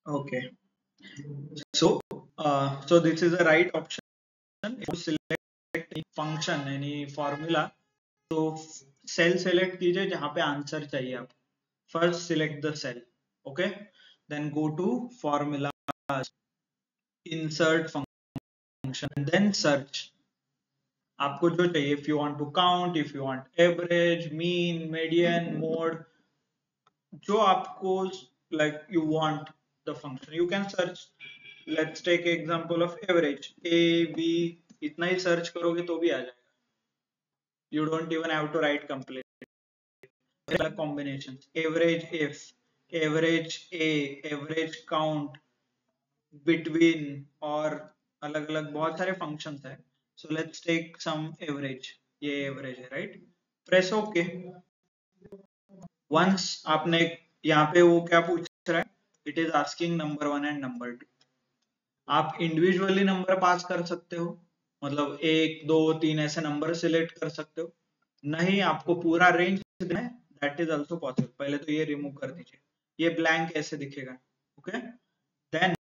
Okay. So this is the right option. If you select any function, any formula, तो cell select कीजिए जहां पे answer चाहिए आप. First select the cell. Okay. Then go to formula, insert function, then search. आपको जो चाहिए, if you want to count, if you want average, mean, median, mode, जो आपको like you want the function, you can search. Let's take example of average. A B, इतना ही search करोगे तो भी आ जाएगा. You don't even have to right complete. Combination, average if, average A, average count, between, और अलग अलग बहुत सारे फंक्शंस है. So let's take sum average. ये एवरेज है, राइट. Press okay. वंस आपने, यहाँ पे वो क्या पूछ रहा है, it is asking number 1 and number 2. आप इंडिविजुअली नंबर पास कर सकते हो, मतलब 1 2 3 ऐसे नंबर सिलेक्ट कर सकते हो. नहीं, आपको पूरा रेंज देना है, दैट इज ऑल्सो पॉसिबल. पहले तो ये रिमूव कर दीजिए. ये ब्लैंक ऐसे दिखेगा. ओके. देन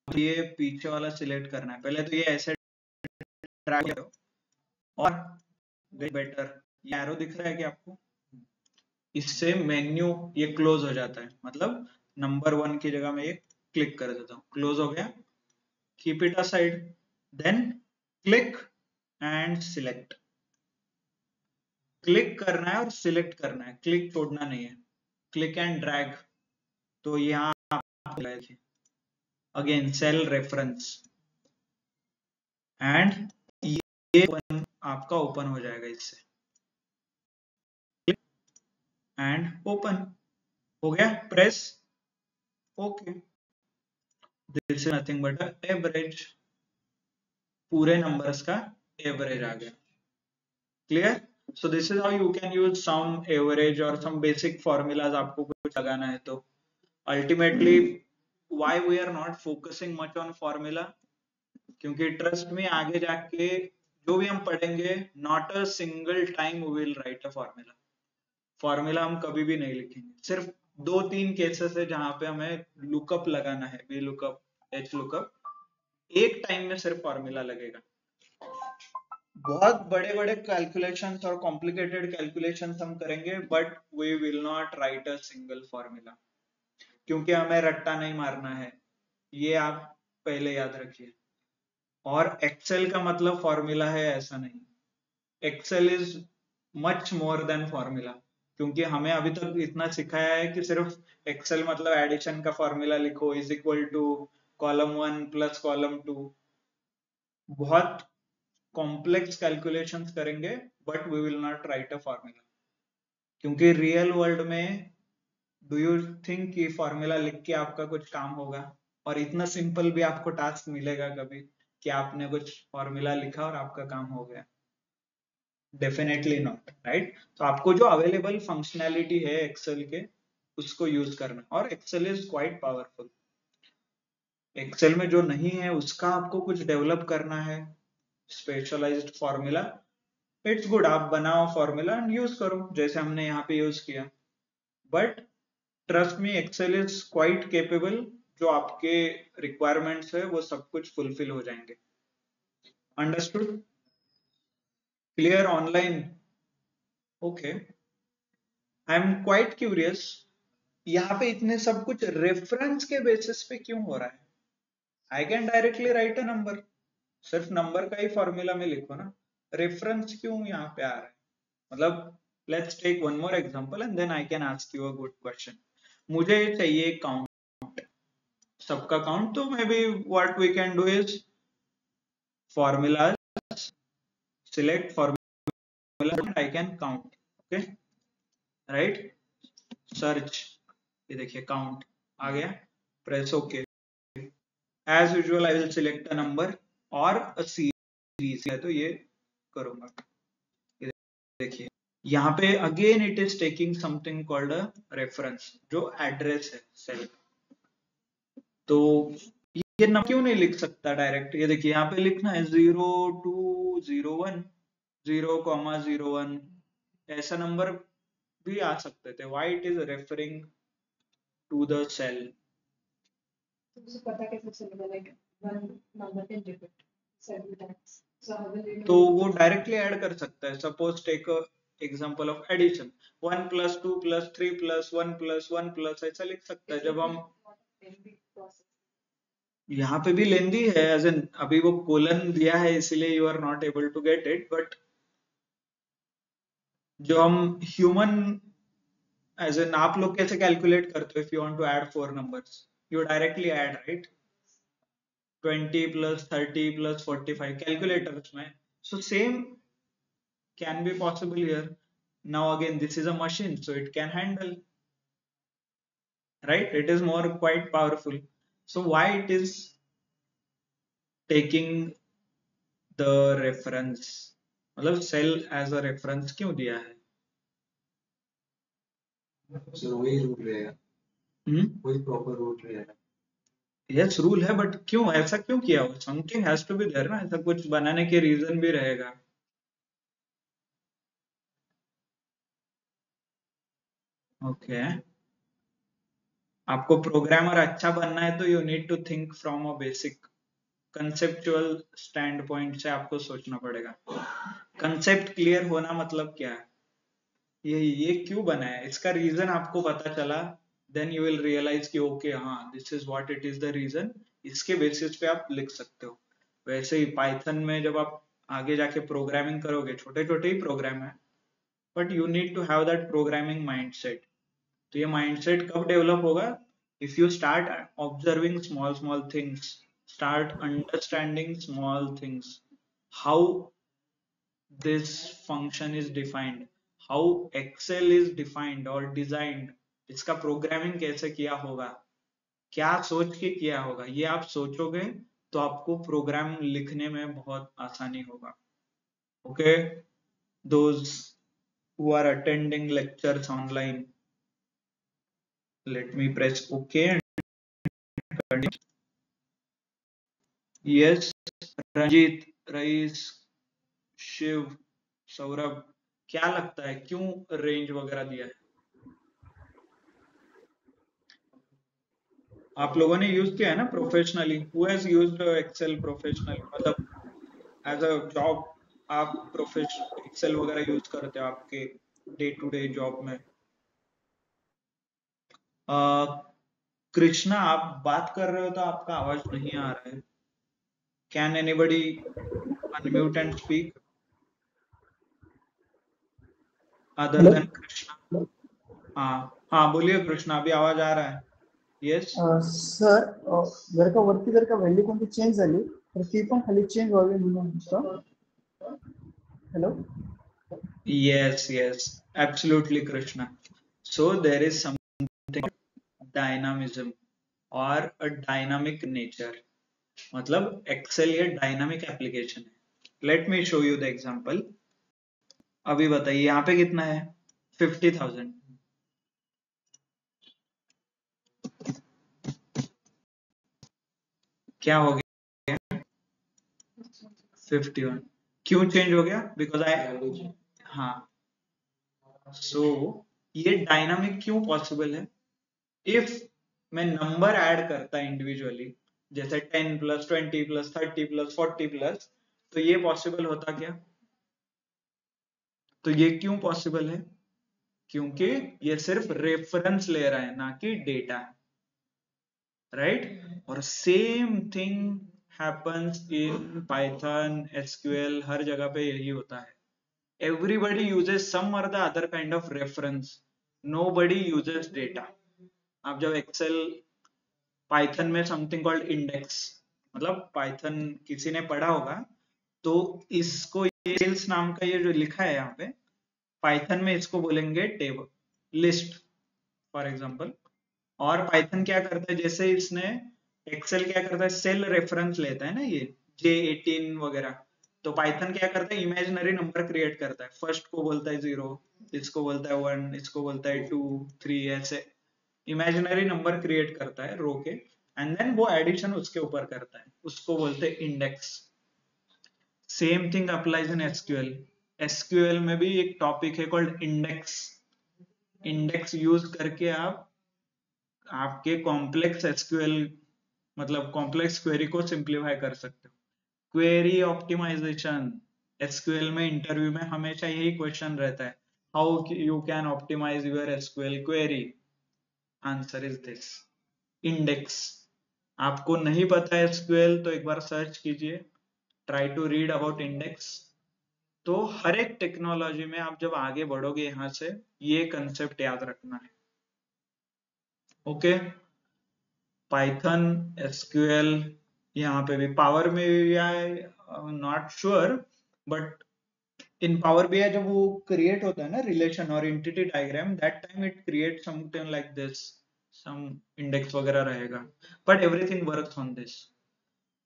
ये पीछे वाला सिलेक्ट करना है. पहले तो ये ऐसे ड्रैग करो, और बेटर, ये एरो दिख रहा है कि आपको, इससे मेन्यू ये क्लोज हो जाता है. मतलब नंबर 1 की जगह में ये क्लिक कर देता हूँ. क्लोज हो गया. Keep it aside. Then click and select. Click करना है और सिलेक्ट करना है, क्लिक छोड़ना नहीं है. Click and drag. तो यहाँ अगेन सेल रेफरेंस, एंड ये आपका ओपन हो जाएगा इससे. एंड ओपन हो गया. Press okay. This is nothing but average. पूरे नंबर्स का एवरेज आ गया. Clear. So this is how you can use some average और सम बेसिक फॉर्मूलाज. आपको कुछ लगाना है तो ultimately why we are not focusing much on formula, क्योंकि ट्रस्ट में आगे जाके जो भी हम पढ़ेंगे, not a single time we will write a formula. Formula हम कभी भी नहीं लिखेंगे. सिर्फ 2-3 केसेस है जहां पे हमें लुकअप लगाना है, वी लुकअप, एच लुकअप. एक टाइम में सिर्फ फॉर्मूला लगेगा. बहुत बड़े बड़े कैलकुलेशंस और कॉम्प्लिकेटेड कैलकुलेशंस हम करेंगे, but we will not write a single formula, क्योंकि हमें रट्टा नहीं मारना है. ये आप पहले याद रखिए. और एक्सेल का मतलब फॉर्मूला है ऐसा नहीं. Excel is much more than formula, क्योंकि हमें अभी तक इतना सिखाया है कि सिर्फ एक्सेल मतलब एडिशन का फॉर्मूला लिखो, is equal to column 1 plus column 2. बहुत कॉम्प्लेक्स कैलकुलेशंस करेंगे, but we will not write a formula. क्योंकि रियल वर्ल्ड में डू यू थिंक कि फॉर्मूला लिख के आपका कुछ काम होगा, और इतना सिंपल भी आपको टास्क मिलेगा कभी कि आपने कुछ फॉर्मूला लिखा और आपका काम हो गया? Definitely not, right. तो आपको जो अवेलेबल फंक्शनैलिटी है एक्सेल के, उसको यूज करना. और excel is quite powerful. Excel में जो नहीं है उसका आपको कुछ डेवलप करना है, स्पेशलाइज्ड फॉर्मूला. इट्स गुड, आप बनाओ फॉर्मूला एंड यूज करो, जैसे हमने यहाँ पे यूज किया. But trust me, excel is quite capable. जो आपके रिक्वायरमेंट्स है वो सब कुछ फुलफिल हो जाएंगे. Understood? Clear online? Okay. I am quite curious, यहाँ पे इतने सब कुछ रेफरेंस के बेसिस पे क्यों हो रहा है? I can directly right a number. सिर्फ नंबर का ही फॉर्मूला में लिखो ना. रेफरेंस क्यों यहाँ पे आ रहा है? मतलब let's take one more example and then I can ask you a good question. मुझे चाहिए काउंट, सबका काउंट. तो maybe what we can do is formula, select formula and I can count. Okay, right. Search, ये देखिए count आ गया. Press okay. As usual I will select a number और a series है, तो ये करूंगा. ये देखिए यहाँ पे again it is taking something called a reference, जो एड्रेस है सेल. तो ये नंबर क्यों नहीं लिख सकता डायरेक्ट? ये देखिए यहाँ पे लिखना है 0201 0,01. ऐसा नंबर भी आ सकते थे. Why it is referring to the cell. तो उसे पता कैसे चलेगा like one number can repeat several times, so how will it तो वो डायरेक्टली ऐड कर सकता है. Suppose take example of addition, 1 plus 2 plus 3 plus 1 plus 1 plus, ऐसा लिख सकता है. जब हम यहाँ पे भी लेंदी है, एज एन अभी वो कोलन दिया है इसलिए you are not able to get it, but जो हम ह्यूमन एज एन आप लोग कैसे कैलकुलेट करते हो? If you want to add 4 numbers, you directly add, right? 20 plus 30 plus 45 calculators में. So same can be possible here. Now again, this is a machine, so it can handle, right? It is more quite powerful. So why it is taking the reference? मतलब cell as a reference क्यों दिया है? Sir वही rule रहेगा, वही proper rule रहेगा. Yes rule है, but क्यों ऐसा क्यों किया हो? Something has to be there ना, ऐसा कुछ बनाने के रीजन भी रहेगा. ओके आपको प्रोग्रामर अच्छा बनना है तो you need to think from a basic conceptual standpoint से आपको सोचना पड़ेगा. कंसेप्ट क्लियर होना मतलब क्या है, ये क्यों बना है, इसका रीजन आपको पता चला, देन यू विल रियलाइज कि ओके हाँ this is what it is the reason. इसके बेसिस पे आप लिख सकते हो. वैसे ही पाइथन में जब आप आगे जाके प्रोग्रामिंग करोगे, छोटे छोटे ही प्रोग्राम है, but you need to have that programming mindset. तो ये माइंडसेट कब डेवलप होगा? If you start observing small small things, start understanding small things, how this function is defined, how excel is defined or designed, इसका programming कैसे किया होगा, क्या सोच के किया होगा, ये आप सोचोगे तो आपको प्रोग्राम लिखने में बहुत आसानी होगा. Okay those who are attending lectures online, let me press OK and continue. Yes, Ranjeet, Rais, Shiv, Saurabh, क्या लगता है क्यों रेंज वगैरह दिया है? आप लोगों ने यूज किया है ना professionally? Who has used excel professionally, मतलब एज अ जॉब आप प्रोफेशनल एक्सेल वगैरह यूज करते हो आपके डे टू डे जॉब में? कृष्णा आप बात कर रहे हो तो आपका आवाज नहीं आ रहा है. Can anybody unmute and speak other than Krishna? हाँ हाँ बोलिए कृष्णा, अभी आवाज आ रहा है. यस सर जर का वरती जर का व्हॅल्यू कोणती चेंज झाली तर ती पण खाली चेंज व्हावी म्हणून म्हणतो. Hello. yes yes absolutely Krishna. So there is something dynamism or a dynamic nature. मतलब एक्सेल ये डायनामिक एप्लीकेशन है. Let me show you the example. अभी बताइए यहाँ पे कितना है? 50,000. क्या हो गया? 51. क्यों चेंज हो गया? बिकॉज आई हाँ. सो ये डायनामिक क्यों पॉसिबल है? इफ मैं नंबर ऐड करता इंडिविजुअली, जैसे 10 प्लस 20 प्लस 30 प्लस 40 प्लस, तो ये पॉसिबल होता क्या? तो ये क्यों पॉसिबल है? क्योंकि ये सिर्फ रेफरेंस ले रहा है, ना कि डेटा, राइट? और same thing happens in Python, SQL, हर जगह पे यही होता है. Everybody uses some or the other kind of reference, nobody uses data. आप जब एक्सेल पाइथन में समथिंग कॉल्ड इंडेक्स, मतलब पाइथन किसी ने पढ़ा होगा तो इसको, ये सेल्स नाम का ये जो लिखा है यहाँ पे, पाइथन में इसको बोलेंगे टेबल, लिस्ट फॉर एग्जांपल. और पाइथन क्या करता है, जैसे इसने एक्सेल क्या करता है, सेल रेफरेंस लेता है ना, ये J18 वगैरह, तो पाइथन क्या करता है, इमेजिनरी नंबर क्रिएट करता है. फर्स्ट को बोलता है 0, इसको बोलता है 1, इसको बोलता है 2, 3, ऐसे इमेजिनरी नंबर क्रिएट करता है रो के, एंड देन वो एडिशन उसके ऊपर करता है, उसको बोलते हैं index. Same thing applies in SQL. SQL में भी एक टॉपिक है कॉल्ड इंडेक्स. इंडेक्स यूज करके आप आपके कॉम्प्लेक्स एसक्यूएल मतलब कॉम्प्लेक्स क्वेरी को सिंप्लीफाई कर सकते हो। क्वेरी ऑप्टिमाइजेशन, एसक्यूएल में इंटरव्यू में हमेशा यही क्वेश्चन रहता है, how you can optimise your SQL query. Answer is this, index. आपको नहीं पता है एसक्यूएल तो एक बार सर्च कीजिए, try to read about index. तो हर एक टेक्नोलॉजी में आप जब आगे बढ़ोगे यहां से, ये कंसेप्ट याद रखना है। ओके, पाइथन, एसक्यूएल, यहाँ पे भी पावर में भी I not sure, but in Power BI जब वो क्रिएट होता है ना रिलेशन और entity diagram, that time it create something like this, some index वगैरह रहेगा, but everything works on this.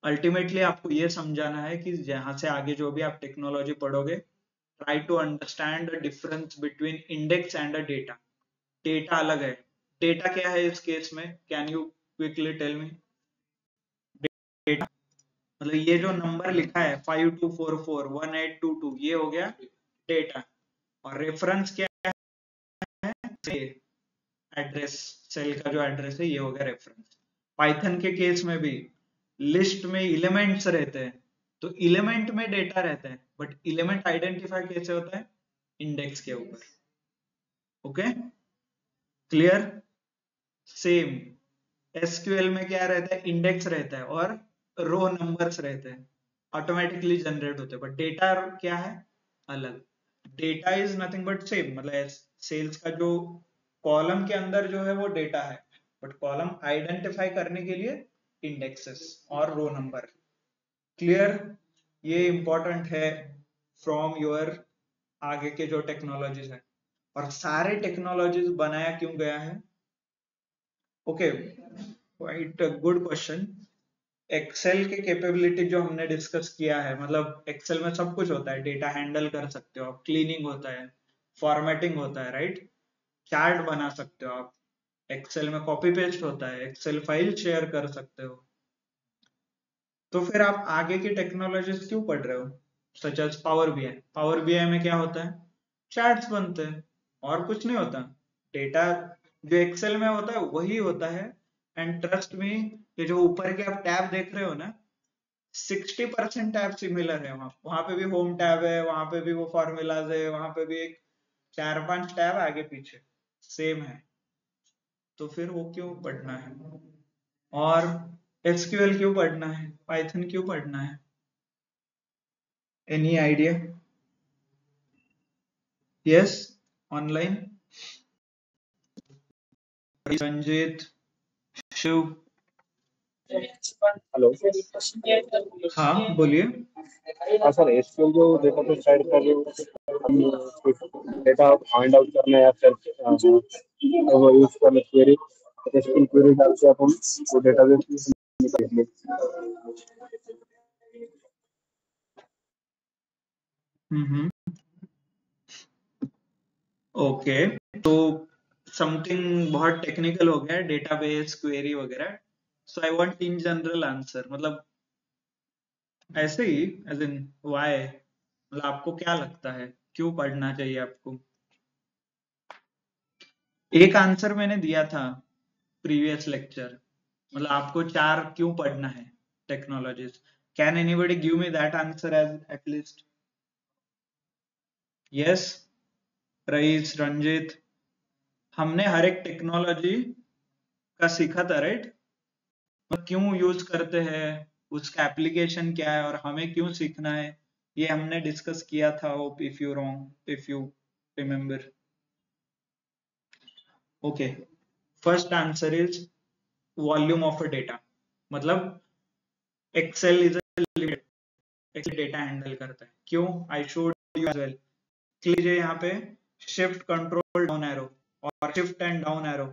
Ultimately आपको ये समझाना है कि यहाँ से आगे जो भी आप टेक्नोलॉजी पढ़ोगे, try to understand the difference between index and a data. Data अलग है, डेटा क्या है इस केस में, can you quickly tell me? Data मतलब ये जो नंबर लिखा है 52441822, ये हो गया डेटा, और रेफरेंस क्या है, एड्रेस, सेल का जो एड्रेस है ये हो गया रेफरेंस। पाइथन के केस में भी लिस्ट में एलिमेंट्स रहते हैं, तो एलिमेंट में डेटा रहता है, बट एलिमेंट आइडेंटिफाई कैसे होता है, इंडेक्स के ऊपर। Okay, clear? सेम एसक्यूएल में क्या रहता है, इंडेक्स रहता है और रो नंबर्स रहते हैं, ऑटोमेटिकली जनरेट होते हैं, बट डेटा क्या है, अलग। Data is nothing but same, मतलब सेल्स का जो कॉलम के अंदर जो है वो डेटा है, बट कॉलम आइडेंटिफाई करने के लिए इंडेक्सेस और रो नंबर। क्लियर? ये इंपॉर्टेंट है फ्रॉम योर आगे के जो टेक्नोलॉजीज है, और सारे टेक्नोलॉजीज बनाया क्यों गया है? Okay, quite good question. Excel के कैपेबिलिटी जो हमने डिस्कस किया है, मतलब एक्सेल में सब कुछ होता है, डेटा हैंडल कर सकते हो आप, क्लीनिंग होता है, फॉर्मेटिंग होता है, राइट, चार्ट बना सकते हो आप, एक्सेल में कॉपी पेस्ट होता है, एक्सेल फाइल शेयर कर सकते हो। तो फिर आप आगे की टेक्नोलॉजीज क्यों पढ़ रहे हो, such as power BI? Power BI में क्या होता है, चार्ट्स बनते हैं और कुछ नहीं होता। डेटा जो एक्सेल में होता है वही होता है, एंड ट्रस्ट मी, ये जो ऊपर के आप टैब देख रहे हो ना, 60% टैब सिमिलर है। वहां पे भी होम टैब है, वहां पे भी वो फॉर्मूलाज है, वहां पे भी एक 4-5 टैब आगे पीछे सेम है, तो फिर वो क्यों पढ़ना है? और एसक्यूएल क्यों पढ़ना है, पाइथन क्यों पढ़ना है? Any idea? Yes, online Ranjit, Shiv, hello. हाँ बोलिए। हाँ सर, एसक्यूएल जो डेटा पे साइड का जो हम डेटा फाइंड आउट करना या फिर वो यूज करना क्वेरी, एसक्यूएल क्वेरी डाल के आप हम वो डेटाबेस निकालेंगे। ओके, तो समथिंग बहुत टेक्निकल हो गया, डेटाबेस क्वेरी वगैरह। So I want in general answer, मतलब ऐसे ही, एज इन व्हाई, मतलब आपको क्या लगता है क्यों पढ़ना चाहिए आपको? एक आंसर मैंने दिया था प्रीवियस लेक्चर, मतलब आपको 4 क्यों पढ़ना है technologies. Can anybody give me that answer as at least? Yes, Rais, Ranjit, हमने हर एक टेक्नोलॉजी का सीखा था, राइट? क्यों यूज करते हैं, उसका एप्लीकेशन क्या है और हमें क्यों सीखना है, ये हमने डिस्कस किया था। Hope if you wrong, if you remember. Okay, first answer is volume of a data, मतलब Excel is Excel data handle करता है। क्यों? I showed you as well. लीजिए यहाँ पे शिफ्ट कंट्रोल डाउन एरो और शिफ्ट एंड डाउन एरो,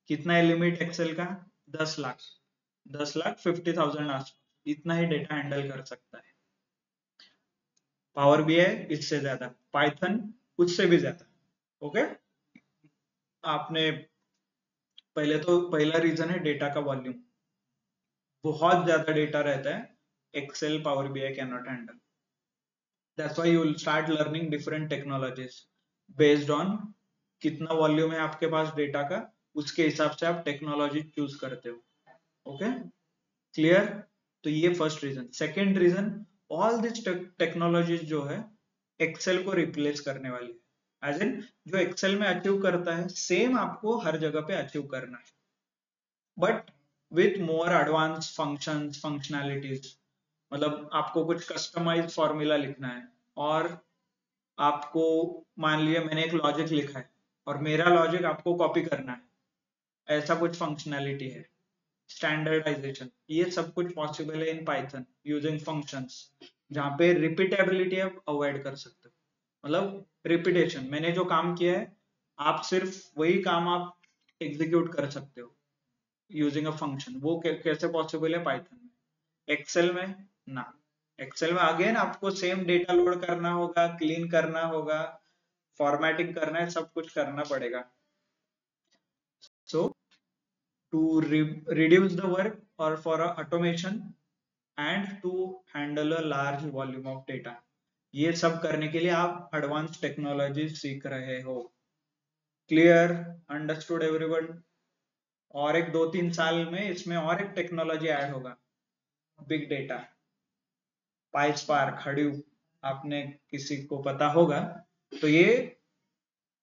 कितना है लिमिट एक्सेल का? 10 लाख, 10,50,000 आसपास, इतना ही डेटा हैंडल कर सकता है। पावर बीआई इससे ज्यादा, पाइथन उससे भी ज्यादा। ओके, आपने पहले तो पहला रीजन है डेटा का वॉल्यूम, बहुत ज्यादा डेटा रहता है, excel power BI can not handle. That's why you will start learning different technologies based on कितना वॉल्यूम है आपके पास डेटा का, उसके हिसाब से आप टेक्नोलॉजी चूज करते हो. Okay, clear? तो ये first reason. Second reason, all this technologies जो है एक्सेल को रिप्लेस करने वाली है. एज इन जो एक्सेल में अचीव करता है सेम आपको हर जगह पे अचीव करना है, but with more advance functions, functionalities. मतलब आपको कुछ कस्टमाइज फॉर्मूला लिखना है और आपको मान लिया मैंने एक लॉजिक लिखा है और मेरा लॉजिक आपको कॉपी करना है, ऐसा कुछ फंक्शनैलिटी है. स्टैंडर्डाइजेशन, ये सब कुछ पॉसिबल है इन पाइथन यूजिंग फंक्शंस, जहां पे रिपीटेबिलिटी आप अवॉइड कर सकते हो. मतलब रिपीटेशन, मैंने जो काम किया है आप सिर्फ वही काम आप एग्जीक्यूट कर सकते हो यूजिंग अ फंक्शन. वो कैसे पॉसिबल है पाइथन में? एक्सेल में ना. एक्सेल में अगेन आपको सेम डेटा लोड करना होगा, क्लीन करना होगा, फॉर्मेटिंग करना है, सब कुछ करना पड़ेगा. सो to reduce the work or for automation and to handle a large volume of data, ये सब करने के लिए आप एडवांस टेक्नोलॉजी सीख रहे हो. क्लियर? Understood everyone? और एक 2-3 साल में इसमें और एक टेक्नोलॉजी ऐड होगा, बिग डेटा, पाइस्पार्क, हडूप. आपने किसी को पता होगा. तो ये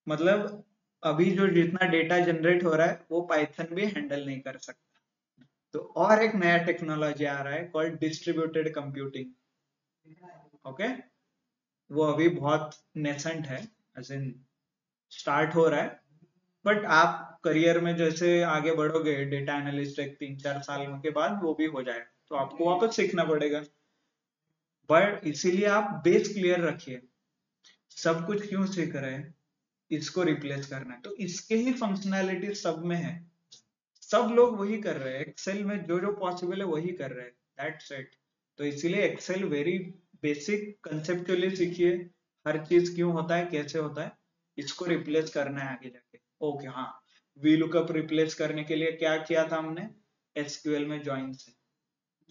मतलब अभी जो जितना डेटा जनरेट हो रहा है वो पाइथन भी हैंडल नहीं कर सकता. तो और एक नया टेक्नोलॉजी आ रहा है कॉल्ड डिस्ट्रीब्यूटेड कंप्यूटिंग. ओके, वो अभी बहुत नेसेंट है, एज इन स्टार्ट हो रहा है, बट आप करियर में जैसे आगे बढ़ोगे डेटा एनालिस्ट एक 3-4 साल के बाद वो भी हो जाए, तो आपको वापस सीखना पड़ेगा. बट इसीलिए आप बेस क्लियर रखिए. सब कुछ क्यों सीख रहे हैं? इसको रिप्लेस करना है, तो इसके ही फंक्शनैलिटी सब में है. सब लोग वही कर रहे हैं एक्सेल में, जो जो पॉसिबल है वही कर रहे हैं. That's it. तो इसीलिए एक्सेल वेरी बेसिक कंसेप्चुअली सीखिए, हर चीज क्यों होता है, कैसे होता है, इसको रिप्लेस करना है आगे जाके. ओके, हाँ, वी लुकअप रिप्लेस करने के लिए क्या किया था हमने एसक्यूएल में? ज्वाइन से.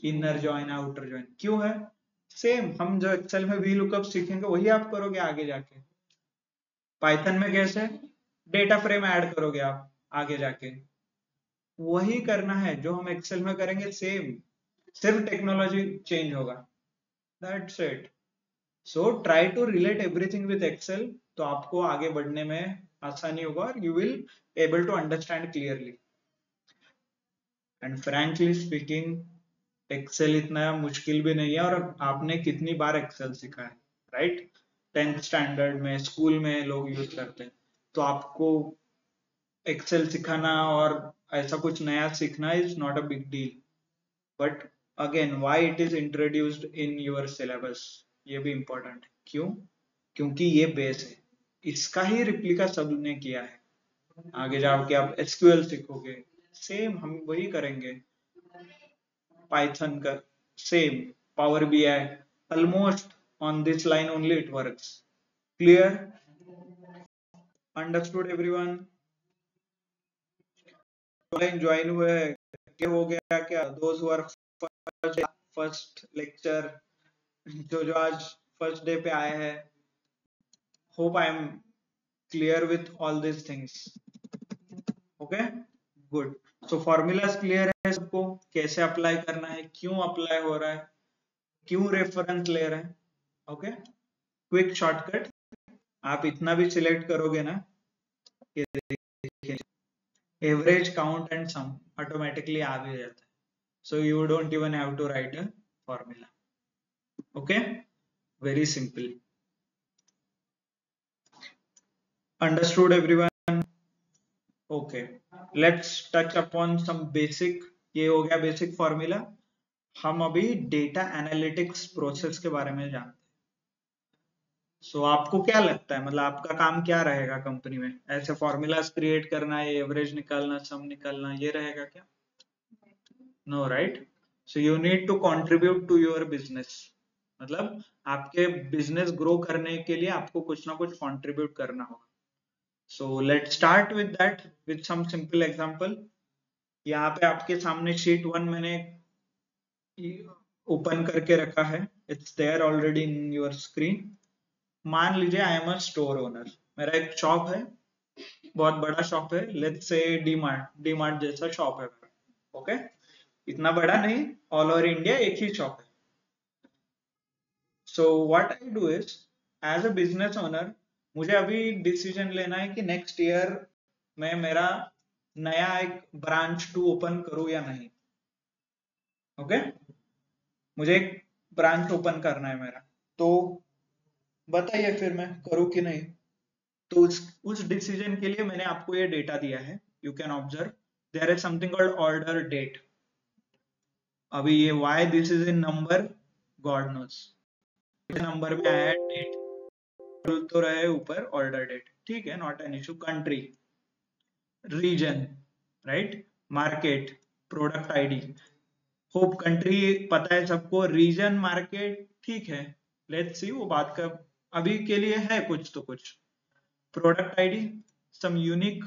इनर ज्वाइन, आउटर ज्वाइन क्यों है? सेम हम जो एक्सेल में वी लुकअप सीखेंगे वही आप करोगे आगे जाके. पाइथन में कैसे? डेटा फ्रेम ऐड करोगे आप आगे जाके, वही करना है जो हम एक्सेल में करेंगे सेम, सिर्फ टेक्नोलॉजी चेंज होगा. That's it. So try to relate everything with excel, तो आपको आगे बढ़ने में आसानी होगा और you will able to understand clearly. And frankly speaking, excel इतना मुश्किल भी नहीं है. और आपने कितनी बार एक्सेल सीखा है, राइट? 10th स्टैंडर्ड में, स्कूल में लोग यूज करते हैं. तो आपको एक्सेल सिखाना और ऐसा कुछ नया सीखना is not a big deal. But again, why it is introduced in your syllabus, ये भी इंपॉर्टेंट है. क्यों? क्योंकि ये बेस है, इसका ही रिप्लिका सबने किया है. आगे जाके आप एसक्यूएल सीखोगे, सेम हम वही करेंगे. पाइथन का same, power BI, almost on this line only it works. Clear? Understood everyone? Join हुए हैं, क्या हो गया क्या? Those who are first lecture, जो जो आज फर्स्ट डे पे आए हैं, hope I am clear with all this things. Okay, good. So formulas clear है सबको, कैसे अप्लाई करना है, क्यों अप्लाई हो रहा है, क्यों रेफरेंस ले रहे हैं. Okay, quick shortcut. आप इतना भी सिलेक्ट करोगे ना, average, count and sum automatically आ भी जाता है. So you don't even have to write a formula. Okay, very simple. Understood everyone? Okay, let's touch upon some basic. ये हो गया बेसिक फॉर्मूला. हम अभी डेटा एनालिटिक्स प्रोसेस के बारे में जानते हैं. सो आपको क्या लगता है, मतलब आपका काम क्या रहेगा कंपनी में? ऐसे फॉर्मूलाज क्रिएट करना, ये एवरेज निकालना, सम निकालना, ये रहेगा क्या? No, right? So you need to contribute to your business. मतलब आपके बिजनेस ग्रो करने के लिए आपको कुछ ना कुछ कंट्रीब्यूट करना होगा. So let's start with that with some simple example. यहाँ पे आपके सामने शीट 1 मैंने ओपन करके रखा है. It's there already in your screen. मान लीजिए I am a store owner, मेरा एक शॉप है बहुत बड़ा शॉप है, लेट्स से डी मार्ट जैसा शॉप है, ओके, इतना बड़ा नहीं, ऑल ओवर इंडिया एक ही शॉप है। So what I do is, as a business owner, मुझे अभी डिसीजन लेना है कि नेक्स्ट ईयर मैं मेरा नया एक ब्रांच 2 ओपन करूं या नहीं, ओके, मुझे एक ब्रांच ओपन करना है मेरा, तो बताइए फिर मैं करूं कि नहीं। तो उस डिसीजन के लिए मैंने आपको ये डेटा दिया है, you can observe there is something called order date. अभी ये why this is in number, god knows, number में आया डेट, बोल तो रहे ऊपर ऑर्डर डेट, ठीक है, not an issue. Country, region, right, market, product ID, hope country पता है सबको, रीजन, मार्केट, ठीक है, लेट्स सी वो बात का अभी के लिए है कुछ तो कुछ। Product ID, some unique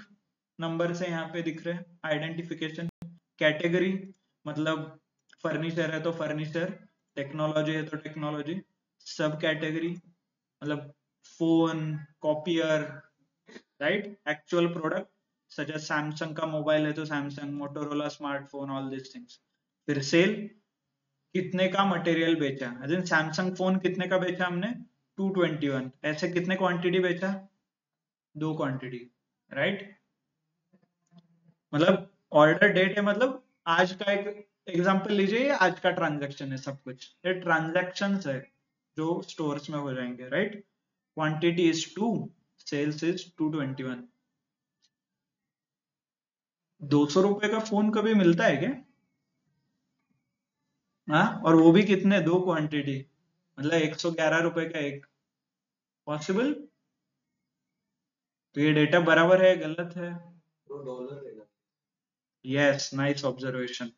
number से यहाँ पे दिख रहे हैं, आइडेंटिफिकेशन। कैटेगरी, मतलब फर्नीचर है तो फर्नीचर, टेक्नोलॉजी है तो टेक्नोलॉजी। सब कैटेगरी मतलब phone, copier, right, actual product such as Samsung का मोबाइल है तो Samsung, Motorola smartphone, all this things. फिर सेल, कितने का मटेरियल बेचा, सैमसंग फोन कितने का बेचा हमने, 221, ऐसे कितने क्वांटिटी बेचा, 2 क्वांटिटी, राइट। मतलब ऑर्डर डेट है, मतलब आज का एक एग्जांपल लीजिए, आज का ट्रांजैक्शन है सब कुछ, ये ट्रांजैक्शंस है जो स्टोर्स में हो जाएंगे, right. Quantity is 2, sales is 221। 200 रुपए का फोन कभी मिलता है क्या, हाँ, और वो भी कितने, 2 क्वांटिटी, मतलब 111 रुपए का एक, पॉसिबल। तो ये डेटा बराबर है गलत है, वो डॉलर रहेगा। Yes, nice observation.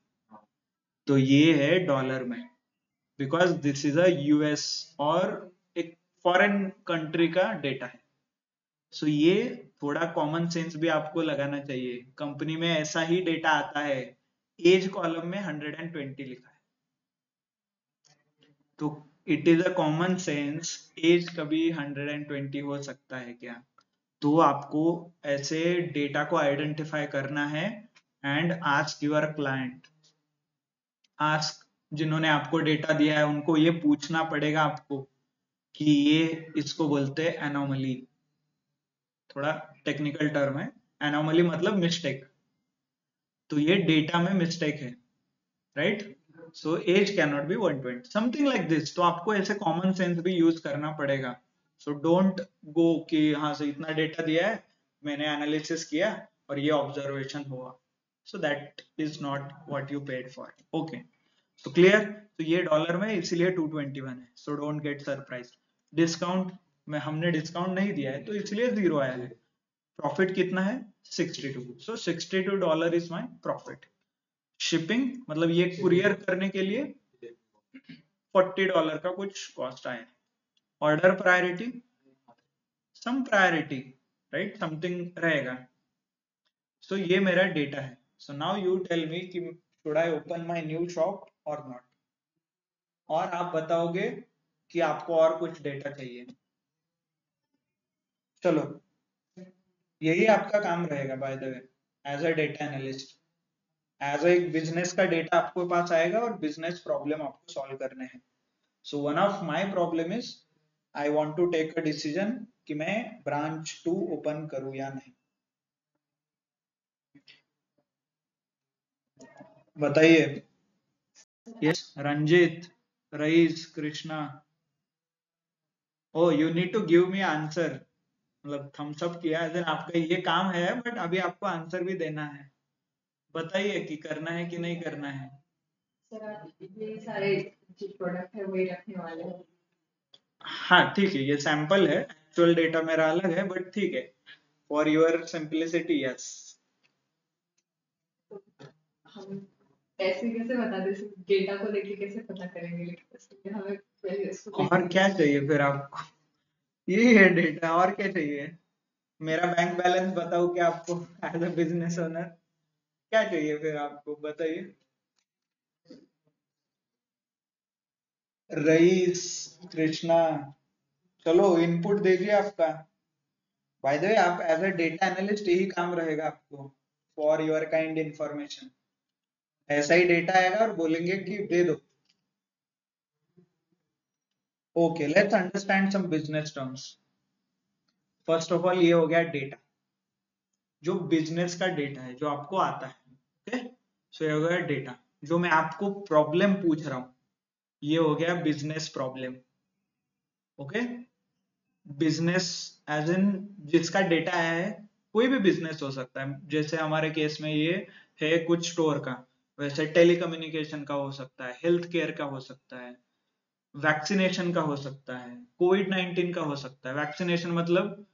तो ये है डॉलर में, because this is a US और एक फॉरेन कंट्री का डेटा है। सो ये थोड़ा कॉमन सेंस भी आपको लगाना चाहिए, कंपनी में ऐसा ही डेटा आता है, एज कॉलम में 120 लिखा है, तो it is a common sense, as कभी 120 हो सकता है क्या, तो आपको ऐसे डेटा को आइडेंटिफाई करना है and ask your client, ask जिन्होंने आपको डेटा दिया है उनको ये पूछना पड़ेगा आपको कि ये, इसको बोलते हैं एनोमली, थोड़ा टेक्निकल टर्म है, एनोमली मतलब मिस्टेक, तो ये डेटा में मिस्टेक है, right. So as can not be 120, something like this, तो आपको ऐसे कॉमन सेंस भी यूज करना पड़ेगा। सो डोंट गो कि हाँ से इतना डेटा दिया है, मैंने एनालिसिस किया और ये ऑब्जर्वेशन हुआ, so that is not what you paid for, okay. तो क्लियर, तो ये डॉलर में इसीलिए 221 है, so don't get surprise. Discount में हमने डिस्काउंट नहीं दिया है तो इसलिए 0 आया है। प्रॉफिट कितना है, 62, सो $62 इज माय प्रॉफिट। शिपिंग मतलब ये कुरियर करने के लिए $40 का कुछ कॉस्ट आया। Order priority, sum priority, right, something रहेगा। सो ये मेरा डेटा है। So now you tell me कि should I open my new shop or not, और आप बताओगे कि आपको और कुछ डेटा चाहिए। चलो, यही आपका काम रहेगा by the way, as a data analyst, as एक बिजनेस का डेटा आपके पास आएगा और बिजनेस प्रॉब्लम आपको सॉल्व करने हैं। So one of my problem is I want to take a decision कि मैं ब्रांच 2 ओपन करूं या नहीं, बताइए। Yes, Ranjit, Rais, Krishna, oh you need to give me answer, मतलब थम्स अप किया, देन आपका ये काम है, बट अभी आपको आंसर भी देना है, बताइए कि करना है कि नहीं करना है। सर आप ये सारे जो प्रोडक्ट है वही रखने वाले हैं। हाँ ठीक है, ये सैंपल है, एक्चुअल डेटा मेरा अलग है, बट ठीक है, फॉर योर सिंपलिसिटी, यस। हम ऐसे कैसे बता दें, डेटा को लेके कैसे पता करेंगे, लेकिन इसके लिए हमें पहले इसको और क्या चाहिए फिर आपको, ये है डेटा, और क्या चाहिए, मेरा बैंक बैलेंस बताओ क्या आपको, एज अ बिजनेस ओनर क्या चाहिए फिर आपको, बताइए। रईस, कृष्णा, चलो इनपुट दीजिए आपका, बाय द वे आप एज अ डेटा एनालिस्ट यही काम रहेगा आपको, फॉर योर काइंड इंफॉर्मेशन। ऐसा ही डेटा आएगा और बोलेंगे कि दे दो। Okay, let's understand some business terms. First of all ये हो गया डेटा, जो बिजनेस का डेटा है जो आपको आता है। ओके, सो ये हो गया डेटा। जो मैं आपको प्रॉब्लम पूछ रहा हूं ये हो गया business problem. Okay, business as in जिसका डेटा आया है, कोई भी बिजनेस हो सकता है। जैसे हमारे केस में ये है कुछ स्टोर का, वैसे टेलीकम्युनिकेशन का हो सकता है, हेल्थ केयर का हो सकता है, वैक्सीनेशन का हो सकता है, कोविड-19 का हो सकता है। वैक्सीनेशन मतलब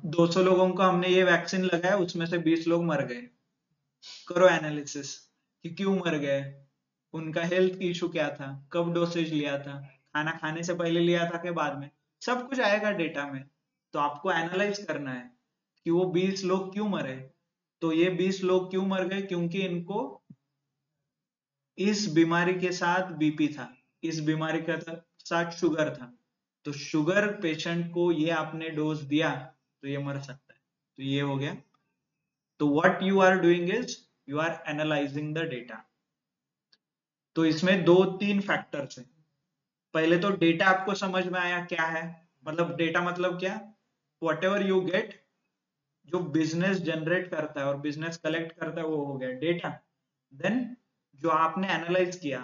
200 लोगों को हमने ये वैक्सीन लगाया, उसमें से 20 लोग मर गए। करो एनालिसिस कि क्यों मर गए, उनका हेल्थ इशू क्या था, कब डोसेज लिया था, खाना खाने से पहले लिया था कि बाद में, सब कुछ आएगा डेटा में। तो आपको एनालाइज करना है कि वो 20 लोग क्यों मरे। तो ये 20 लोग क्यों मर गए, क्योंकि इनको इस बीमारी के साथ बीपी था, इस बीमारी के साथ शुगर था। तो शुगर पेशेंट को ये आपने डोज दिया तो ये मर सकता है। तो ये हो गया। तो what you are doing is you are analysing the data. तो इसमें 2-3 फैक्टर्स हैं। पहले तो डेटा आपको समझ में आया क्या है, मतलब डेटा मतलब क्या, वट एवर यू गेट, जो बिजनेस जनरेट करता है और बिजनेस कलेक्ट करता है वो हो गया डेटा। देन जो आपने एनालाइज किया,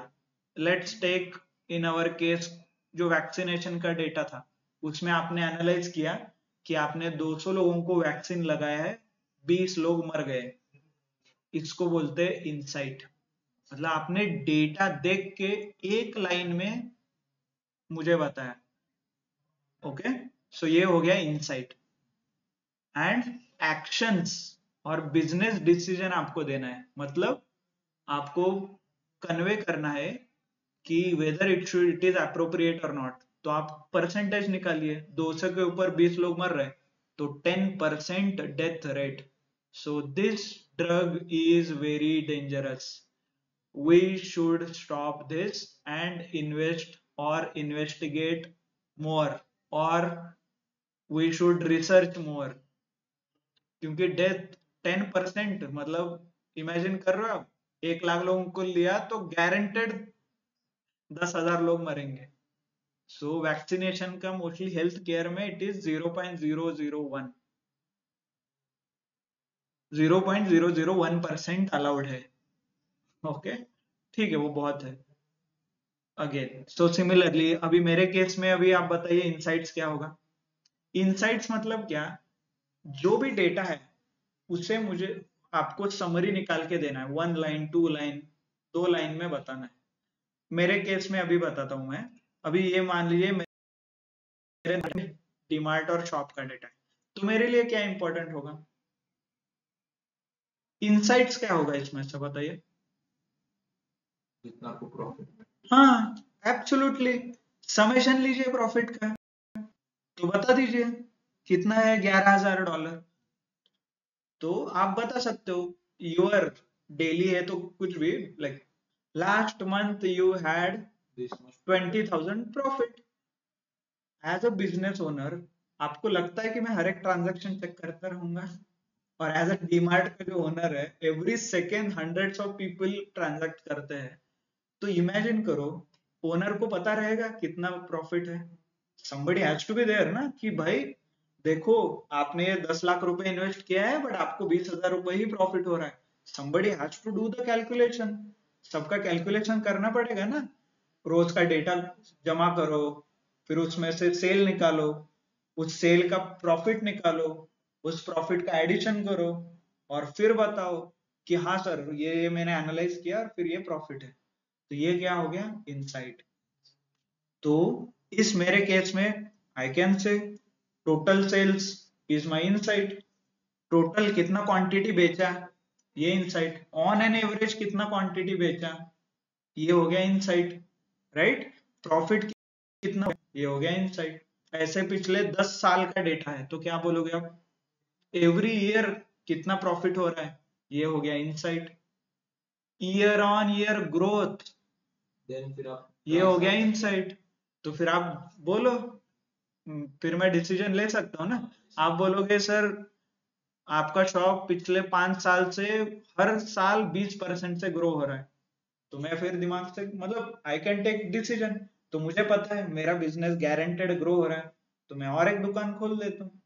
let's take in our case जो वैक्सीनेशन का डेटा था, उसमें आपने एनालाइज किया कि आपने 200 लोगों को वैक्सीन लगाया है, 20 लोग मर गए। इसको बोलते हैं इनसाइट। मतलब आपने डेटा देख के एक लाइन में मुझे बताया। ओके, सो ये हो गया इनसाइट। एंड एक्शंस और बिजनेस डिसीजन आपको देना है, मतलब आपको कन्वे करना है कि वेदर इट इज अप्रोप्रिएट और नॉट। तो आप परसेंटेज निकालिए, 200 के ऊपर 20 लोग मर रहे तो 10% death rate. So this drug is very dangerous, we should stop this and invest or investigate more, or we should research more। क्योंकि डेथ 10% मतलब इमेजिन कर रहे हो आप, 1 लाख लोगों को लिया तो गारंटेड 10,000 लोग मरेंगे। सो वैक्सीनेशन का मोस्टली हेल्थ केयर में इट इज 0.001, 0.001% अलाउड है। ओके, ठीक है, वो बहुत है। अगेन सो सिमिलरली अभी मेरे केस में अभी आप बताइए इनसाइट्स क्या होगा। इनसाइट्स मतलब क्या, जो भी डेटा है उसे मुझे आपको समरी निकाल के देना है, 1 लाइन 2 लाइन 2 लाइन में बताना है। मेरे केस में अभी बताता हूं मैं। अभी ये मान लीजिए मेरे डीमार्ट और शॉप का डेटा है, तो मेरे लिए क्या इंपॉर्टेंट होगा, इनसाइट्स क्या होगा इसमें से बताइए। जितना आपको प्रॉफिट। हाँ एब्सोल्युटली, समेशन लीजिए प्रॉफिट का, तो बता दीजिए कितना है, $11,000। तो आप बता सकते हो योर डेली है तो कुछ भी, like last month you had 20,000 profit. As a business owner आपको लगता है कि मैं हर एक ट्रांजैक्शन चेक करता रहूंगा? और एज अ डीमार्ट का जो ओनर है, every second hundreds of people transact करते हैं। तो इमेजिन करो ओनर को पता रहेगा कितना प्रॉफिट है। somebody has to be there ना, कि भाई देखो आपने ये 10 लाख रुपए इन्वेस्ट किया है बट आपको 20,000 रुपए ही प्रॉफिट हो रहा है। somebody has to do the calculation, सबका कैलकुलेशन करना पड़ेगा ना। रोज का डेटा जमा करो, फिर उसमें से सेल निकालो, उस सेल का प्रॉफिट निकालो, उस प्रॉफिट का एडिशन करो और फिर बताओ कि हाँ सर ये मैंने एनालाइज किया और फिर ये प्रॉफिट है। तो ये क्या हो गया, इनसाइट। तो इस मेरे केस में I can say total sales is my insight. Total कितना क्वांटिटी बेचा ये इनसाइट, ऑन एन एवरेज कितना क्वांटिटी बेचा ये हो गया इनसाइट, राइट। प्रॉफिट कितना ये हो गया इनसाइट। ऐसे पिछले 10 साल का डेटा है तो क्या बोलोगे आप, एवरी ईयर कितना प्रॉफिट हो रहा है ये हो गया insight. Year on year growth then फिर आप ये हो गया इनसाइट। तो फिर आप बोलो फिर मैं डिसीजन ले सकता हूँ ना। आप बोलोगे सर आपका शॉप पिछले 5 साल से हर साल 20% से ग्रो हो रहा है, तो मैं फिर दिमाग से मतलब आई कैन टेक डिसीजन। तो मुझे पता है मेरा बिजनेस गारंटेड ग्रो हो रहा है, तो मैं और एक दुकान खोल देता हूँ।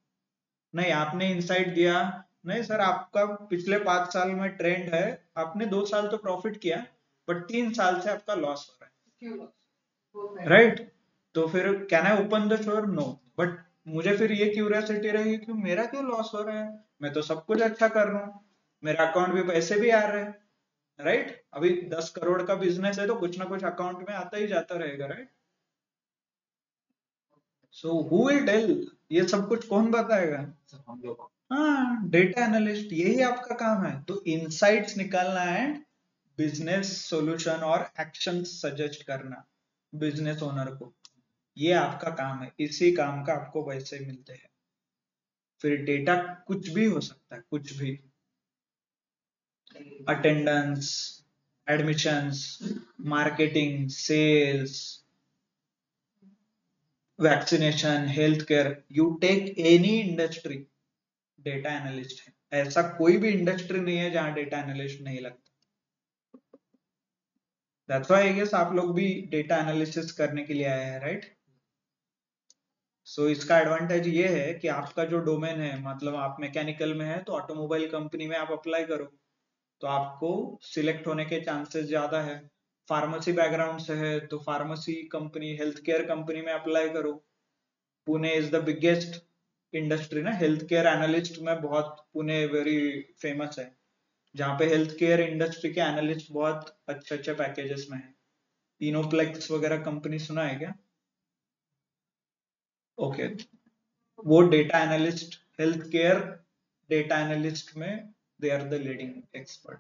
नहीं, आपने इंसाइट दिया, नहीं सर आपका पिछले 5 साल में ट्रेंड है, आपने 2 साल तो प्रॉफिट किया बट 3 साल से आपका लॉस हो रहा क्यों loss? है, राइट? तो फिर can I open the store? No. But मुझे फिर ये क्यूरियोसिटी रहेगी कि मेरा क्यों लॉस हो रहा है, मैं तो सब कुछ अच्छा कर रहा हूँ, मेरा अकाउंट भी पैसे भी आ रहे हैं, राइट? अभी 10 करोड़ का बिजनेस है तो कुछ ना कुछ अकाउंट में आता ही जाता रहेगा, right? So who will tell, ये सब कुछ कौन बताएगा? हम लोग हाँ, डेटा एनालिस्ट, यही आपका काम है। तो इनसाइट्स निकालना एंड बिजनेस सॉल्यूशन और एक्शन सजेस्ट करना बिजनेस ओनर को, ये आपका काम है। इसी काम का आपको पैसे मिलते हैं। फिर डेटा कुछ भी हो सकता है, कुछ भी, attendance, admissions, marketing, sales, vaccination, health care, you take any industry, data analyst है। ऐसा कोई भी इंडस्ट्री नहीं है जहां डेटा एनालिस्ट नहीं लगता। दैट्स व्हाई आई गेस आप लोग भी डेटा एनालिसिस करने के लिए आए हैं, राइट? सो इसका एडवांटेज ये है कि आपका जो डोमेन है, मतलब आप मैकेनिकल में है तो ऑटोमोबाइल कंपनी में आप अप्लाई करो तो आपको सिलेक्ट होने के चांसेस ज्यादा है। फार्मेसी बैकग्राउंड से है तो pharmacy company, health care company में अप्लाई करो। Pune is the biggest industry ना, हेल्थ केयर एनालिस्ट में बहुत पुणे वेरी फेमस है, जहाँ पे हेल्थ केयर इंडस्ट्री के एनालिस्ट बहुत अच्छे अच्छे पैकेजेस में है। इनोप्लेक्स वगैरह कंपनी सुना है क्या? ओके, वो data analyst, health care data analyst में they are the leading expert,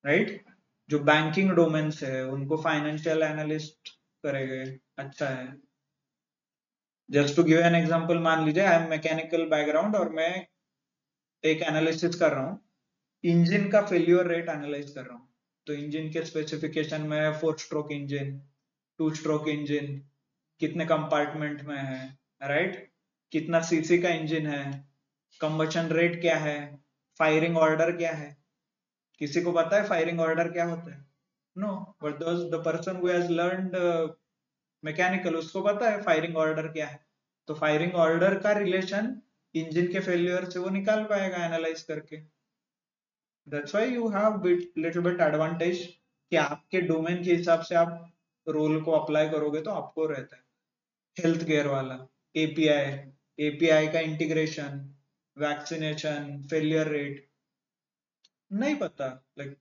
right? जो बैंकिंग डोमेन से है उनको फाइनेंशियल एनालिस्ट करेंगे, अच्छा है। Just to give an example, मान लीजिए आई एम मैकेनिकल बैकग्राउंड और मैं एक एनालिसिस कर रहा हूँ, इंजन का फेल्योर रेट एनालाइज कर रहा हूँ। तो इंजन के स्पेसिफिकेशन में है 4 स्ट्रोक इंजन, 2 स्ट्रोक इंजन, कितने कंपार्टमेंट में है, राइट? कितना सीसी का इंजन है, कंबशन रेट क्या है, फायरिंग ऑर्डर क्या है। किसी को पता है फायरिंग ऑर्डर क्या होता है? No, but the person who has learned mechanical, उसको पता है फायरिंग ऑर्डर क्या है। तो फायरिंग ऑर्डर का रिलेशन इंजन के फेल्योर से वो निकाल पाएगा एनालाइज करके। That's why you have little bit advantage कि आपके डोमेन के हिसाब से आप रोल को अप्लाई करोगे तो आपको रहता है। हेल्थ केयर वाला एपीआई, एपीआई का इंटीग्रेशन, वैक्सीनेशन, फेलियर रेट नहीं पता। Like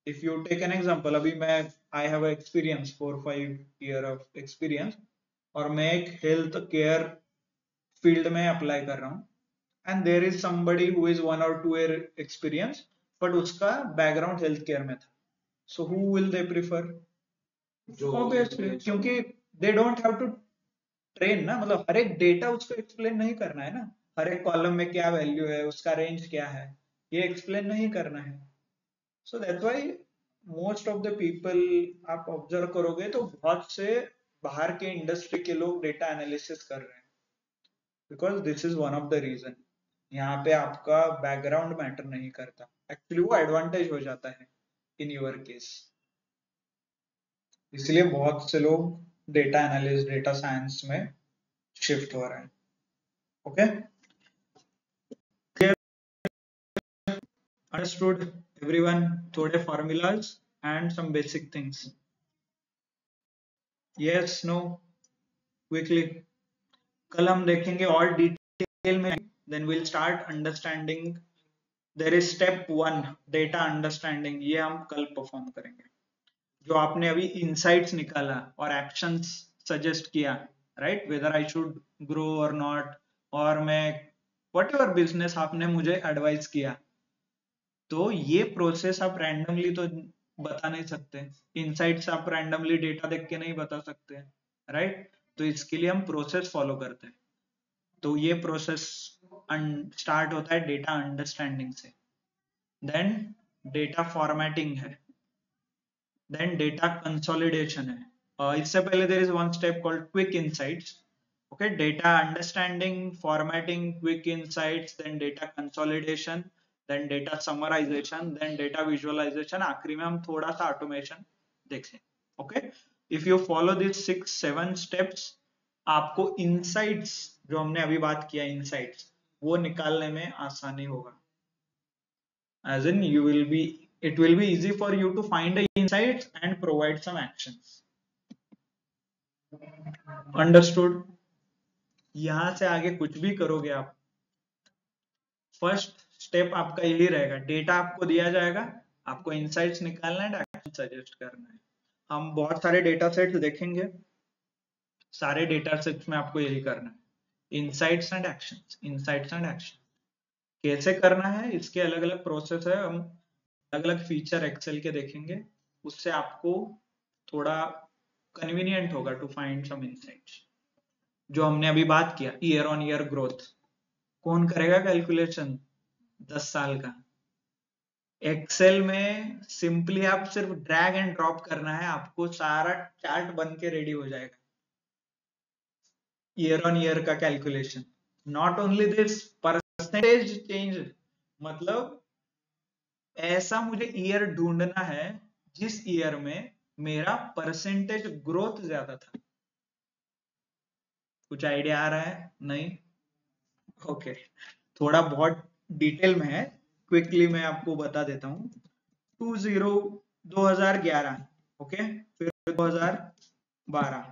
if you take an example, अभी मैं I have experience 4-5 year of experience और मैं एक हेल्थ केयर फील्ड में अप्लाई कर रहा हूँ and there is somebody who is 1 or 2 year experience but उसका बैकग्राउंड हेल्थ केयर में था। So who will they prefer? जो ऑब्वियसली, क्योंकि they don't have to train ना, मतलब हर एक डेटा उसको एक्सप्लेन नहीं करना है ना, हर एक कॉलम में क्या वैल्यू है, उसका रेंज क्या है, ये एक्सप्लेन नहीं करना है। So that's why most of the people, आप ऑब्जर्व करोगे तो बहुत से बाहर के इंडस्ट्री के लोग डेटा एनालिसिस कर रहे हैं, because this is one of the reason. यहाँ पे आपका बैकग्राउंड मैटर नहीं करता, एक्चुअली वो एडवांटेज हो जाता है इन योर केस। इसलिए बहुत से लोग डेटा एनालिस्ट, डेटा साइंस में शिफ्ट हो रहे हैं। Okay, understood everyone? थोड़े formulas and some basic things. Yes, no, quickly. कल हम देखेंगे और डिटेल में, then we'll start understanding. There is step 1 data understanding, ये हम कल परफॉर्म करेंगे। जो आपने अभी insights निकाला और actions suggest किया, right? Whether I should grow or not, और मैं whatever business आपने मुझे advise किया, तो ये प्रोसेस आप रैंडमली तो बता नहीं सकते, इनसाइट्स आप रैंडमली डेटा देख के नहीं बता सकते, राइट? तो इसके लिए हम प्रोसेस फॉलो करते हैं। तो ये प्रोसेस स्टार्ट होता है डेटा अंडरस्टैंडिंग से, देन डेटा फॉर्मेटिंग है, देन डेटा कंसोलिडेशन है, इससे पहले there is one step called quick insights. Okay, data understanding, formatting, quick insights, then data consolidation, then data summarization, then data visualization. आखिरी में हम थोड़ा सा automation देखें. Okay, if you follow these 6-7 steps, आपको insights जो हमने अभी बात किया insights वो निकालने में आसानी होगा. As in it will be easy for you to find the insights and provide some actions. Understood? यहां से आगे कुछ भी करोगे आप, फर्स्ट स्टेप आपका यही रहेगा. डेटा आपको दिया जाएगा, आपको इनसाइट्स निकालना है, एक्शन सजेस्ट करना है. हम बहुत सारे डेटा सेट्स देखेंगे, सारे डेटा सेट्स में आपको यही करना है, insights and actions, insights and action. कैसे करना है इसके अलग अलग प्रोसेस है, हम अलग अलग फीचर एक्सेल के देखेंगे, उससे आपको थोड़ा कन्वीनियंट होगा टू फाइंड सम इनसाइट्स. जो हमने अभी बात किया ईयर ऑन ईयर ग्रोथ, कौन करेगा कैलकुलेशन 10 साल का? एक्सेल में सिंपली आप सिर्फ ड्रैग एंड ड्रॉप करना है, आपको सारा चार्ट बन के रेडी हो जाएगा. ईयर ऑन ईयर का calculation. Not only this, percentage change, मतलब ऐसा मुझे ईयर ढूंढना है जिस ईयर में मेरा परसेंटेज ग्रोथ ज्यादा था. कुछ आइडिया आ रहा है? नहीं? ओके, थोड़ा बहुत डिटेल में है, क्विकली मैं आपको बता देता हूँ. 2011, ओके, फिर 2012,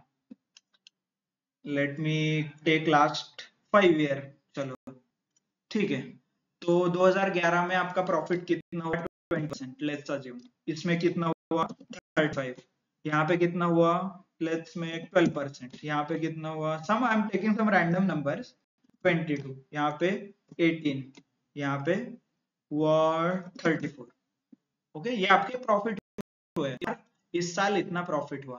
let me take last 5 year. चलो ठीक है, तो 2011 में आपका प्रॉफिट कितना हुआ? 20%. लेट्स अज्यूम इसमें कितना हुआ? 35. यहाँ पे कितना हुआ? लेट्स में 12%. यहाँ पे कितना हुआ? Sum I am taking some random numbers. 22. यहाँ पे 18. यहाँ पे हुआ 34. ओके, ये आपके प्रॉफिट हुए. इस साल इतना प्रॉफिट हुआ.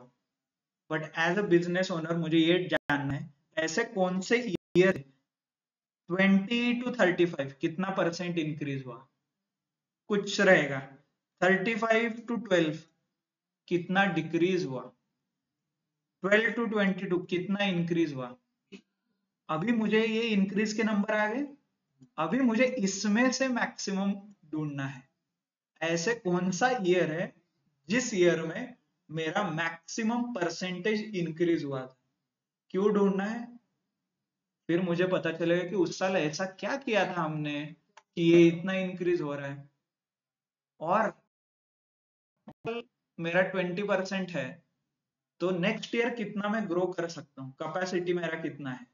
But as a business owner मुझे ये जानना है ऐसे कौन से ईयर 20 to 35 कितना परसेंट इंक्रीज हुआ? कुछ रहेगा. 35 to 12 कितना डिक्रीज हुआ? 12 to 22 कितना इंक्रीज हुआ? अभी मुझे ये इंक्रीज के नंबर आ गए, अभी मुझे इसमें से मैक्सिमम ढूंढना है. ऐसे कौन सा ईयर है जिस ईयर में मेरा मैक्सिमम परसेंटेज इंक्रीज हुआ था? क्यों ढूंढना है? फिर मुझे पता चलेगा कि उस साल ऐसा क्या किया था हमने कि ये इतना इंक्रीज हो रहा है. और मेरा 20% है, तो नेक्स्ट ईयर कितना मैं ग्रो कर सकता हूँ? कैपेसिटी मेरा कितना है?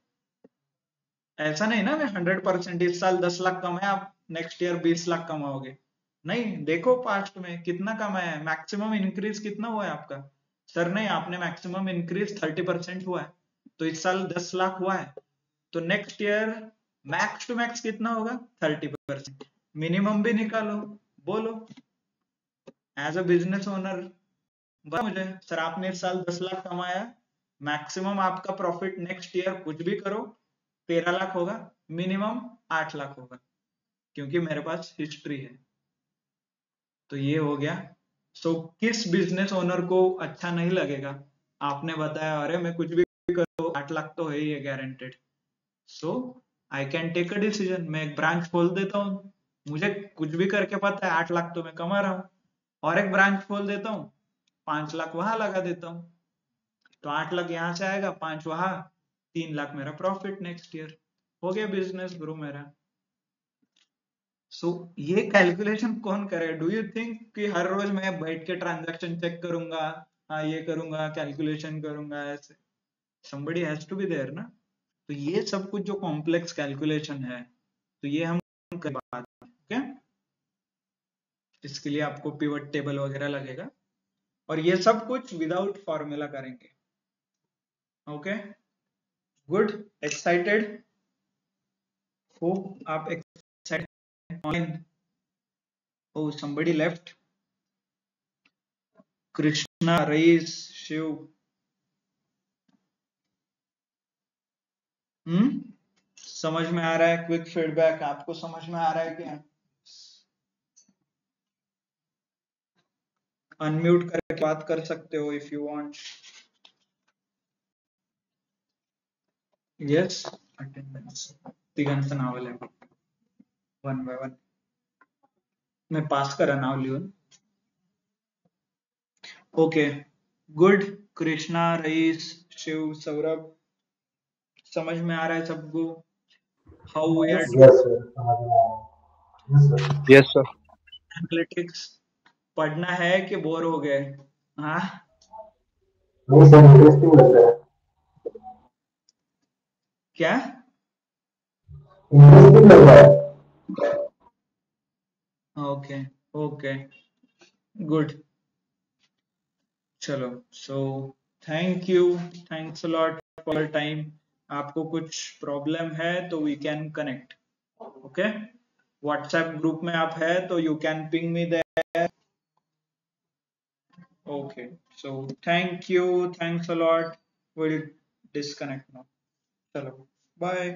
ऐसा नहीं ना मैं 100% इस साल 10 लाख कमाया, आप नेक्स्ट ईयर 20 लाख कमाओगे. नहीं, देखो पास्ट में कितना कमाया है, मैक्सिमम इंक्रीज कितना हुआ है आपका? सर नहीं, आपने मैक्सिमम इंक्रीज 30% हुआ है, तो इस साल 10 लाख हुआ है, तो next year max to max कितना होगा? 30%. मिनिमम भी निकालो, बोलो. एज अ बिजनेस ओनर मुझे, सर आपने इस साल 10 लाख कमाया, मैक्सिमम आपका प्रॉफिट नेक्स्ट ईयर कुछ भी करो 13 लाख होगा, मिनिमम 8 लाख होगा, क्योंकि मेरे पास हिस्ट्री है. तो ये हो गया. सो किस बिजनेस ओनर को अच्छा नहीं लगेगा? आपने बताया अरे मैं कुछ भी करो 8 लाख तो है ही है guaranteed. So I can take a decision, मैं एक ब्रांच खोल देता हूँ, मुझे कुछ भी करके पता है 8 लाख तो मैं कमा रहा हूँ, और एक ब्रांच खोल देता हूँ, 5 लाख वहां लगा देता हूँ, तो 8 लाख यहाँ से आएगा, 5 वहां, 3 लाख मेरा प्रॉफिट नेक्स्ट ईयर. हो गया बिजनेस ग्रो मेरा. सो ये कैलकुलेशन कौन करेगा? डू यू थिंक कि हर रोज मैं बैठ के ट्रांजैक्शन चेक करूंगा, हाँ ये करूंगा, कैलकुलेशन करूंगा? ऐसे somebody has to be there ना. तो ये सब कुछ जो कॉम्प्लेक्स कैलकुलेशन है, तो ये हम कर बाद में. ओके, इसके लिए आपको पिवट टेबल वगैरह लगेगा, और ये सब कुछ विदाउट फॉर्मूला करेंगे. Okay, good, excited? होप आप एक्साइटेड. ऑनलाइन? ओह, somebody left. कृष्णा, रईस, शिव. समझ में आ रहा है? क्विक फीडबैक आपको समझ में आ रहा है क्या? अनम्यूट करके बात कर सकते हो if you want. Yes attendance तिघांचं नाव आलंय वन बाय वन मैं पास करा नाव लिहून ओके गुड कृष्णा रईस शिव सौरभ समझ में आ रहा है सबको how we are Yes, sir. Yes, sir. Analytics पढ़ना है कि बोर हो गए हाँ नहीं सर, इंटरेस्टिंग लग रहा है. क्या इंटरेस्टिंग लग रहा है. ओके ओके गुड चलो so thanks a lot for time आपको कुछ प्रॉब्लम है तो we can connect okay WhatsApp group में आप है तो you can ping me there okay so thanks a lot will disconnect now चलो बाय